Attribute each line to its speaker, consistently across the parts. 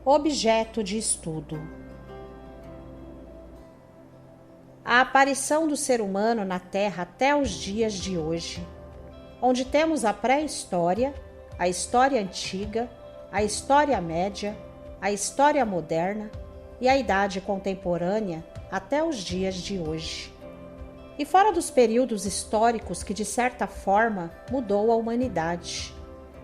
Speaker 1: Objeto de estudo. A aparição do ser humano na Terra até os dias de hoje, onde temos a pré-história, a história antiga, a história média, a história moderna e a idade contemporânea até os dias de hoje. E fora dos períodos históricos que, de certa forma, mudou a humanidade,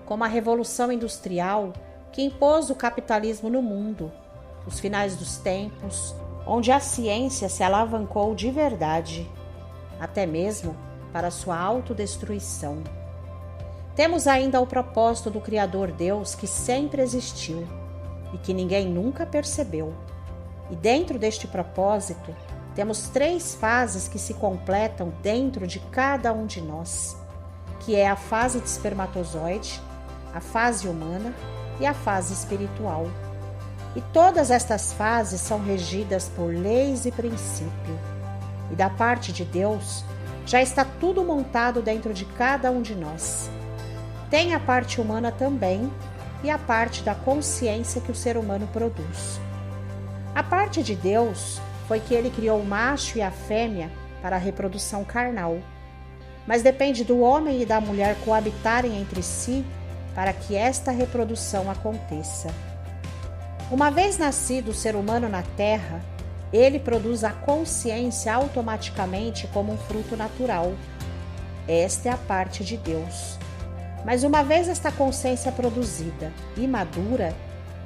Speaker 1: como a Revolução Industrial, que impôs o capitalismo no mundo, os finais dos tempos, onde a ciência se alavancou de verdade, até mesmo para sua autodestruição. Temos ainda o propósito do Criador Deus que sempre existiu e que ninguém nunca percebeu. E dentro deste propósito, temos 3 fases que se completam dentro de cada um de nós, que é a fase de espermatozoide, a fase humana e a fase espiritual. E todas estas fases são regidas por leis e princípio. E da parte de Deus, já está tudo montado dentro de cada um de nós. Tem a parte humana também e a parte da consciência que o ser humano produz. A parte de Deus foi que ele criou o macho e a fêmea para a reprodução carnal. Mas depende do homem e da mulher coabitarem entre si para que esta reprodução aconteça. Uma vez nascido o ser humano na Terra, ele produz a consciência automaticamente como um fruto natural. Esta é a parte de Deus. Mas uma vez esta consciência produzida e madura,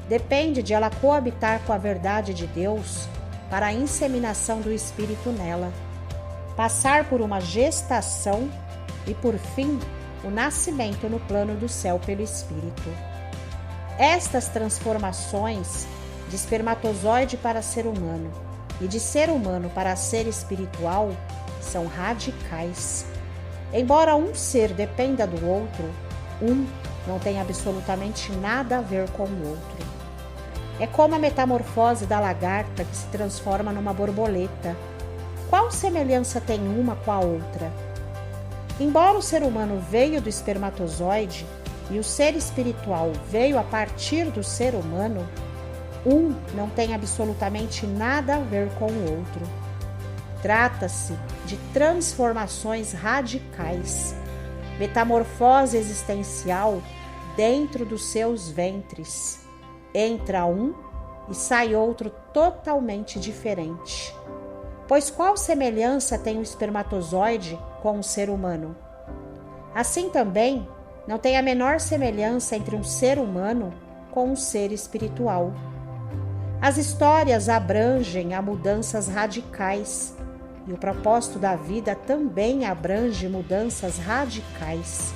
Speaker 1: depende de ela coabitar com a verdade de Deus para a inseminação do Espírito nela, passar por uma gestação e, por fim, o nascimento no plano do céu pelo Espírito. Estas transformações de espermatozoide para ser humano e de ser humano para ser espiritual são radicais. Embora um ser dependa do outro, um não tem absolutamente nada a ver com o outro. É como a metamorfose da lagarta que se transforma numa borboleta. Qual semelhança tem uma com a outra? Embora o ser humano veio do espermatozoide e o ser espiritual veio a partir do ser humano, um não tem absolutamente nada a ver com o outro. Trata-se de transformações radicais, metamorfose existencial dentro dos seus ventres. Entra um e sai outro totalmente diferente. Pois qual semelhança tem o espermatozoide com o ser humano? Assim também, não tem a menor semelhança entre um ser humano com um ser espiritual. As histórias abrangem a mudanças radicais, e o propósito da vida também abrange mudanças radicais.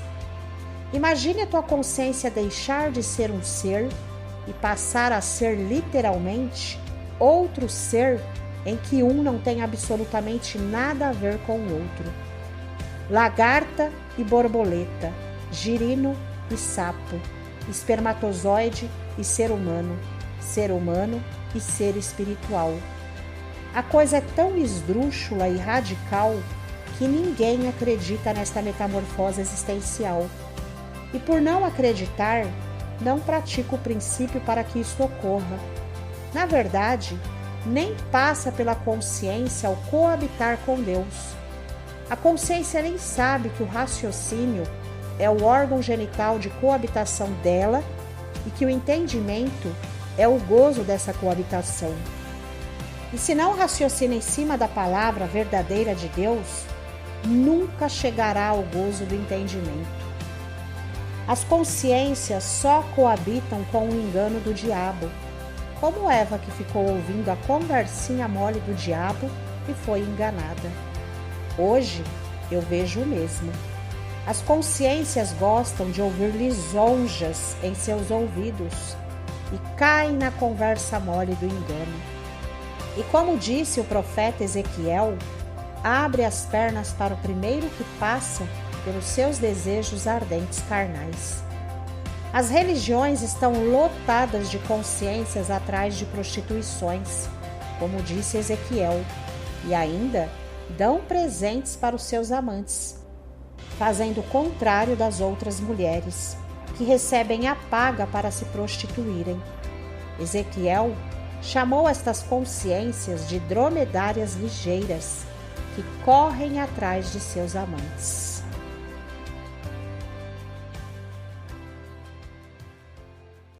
Speaker 1: Imagine a tua consciência deixar de ser um ser e passar a ser literalmente outro ser em que um não tem absolutamente nada a ver com o outro. Lagarta e borboleta, girino e sapo, espermatozoide e ser humano e ser espiritual. A coisa é tão esdrúxula e radical que ninguém acredita nesta metamorfose existencial. E por não acreditar, não pratica o princípio para que isto ocorra. Na verdade, nem passa pela consciência ao coabitar com Deus. A consciência nem sabe que o raciocínio é o órgão genital de coabitação dela e que o entendimento é o gozo dessa coabitação. E se não raciocina em cima da palavra verdadeira de Deus, nunca chegará ao gozo do entendimento. As consciências só coabitam com o engano do diabo, como Eva, que ficou ouvindo a conversinha mole do diabo e foi enganada. Hoje eu vejo o mesmo. As consciências gostam de ouvir lisonjas em seus ouvidos e caem na conversa mole do engano. E como disse o profeta Ezequiel, abre as pernas para o primeiro que passa pelos seus desejos ardentes carnais. As religiões estão lotadas de consciências atrás de prostituições, como disse Ezequiel, e ainda dão presentes para os seus amantes, fazendo o contrário das outras mulheres, que recebem a paga para se prostituírem. Ezequiel chamou estas consciências de dromedárias ligeiras que correm atrás de seus amantes.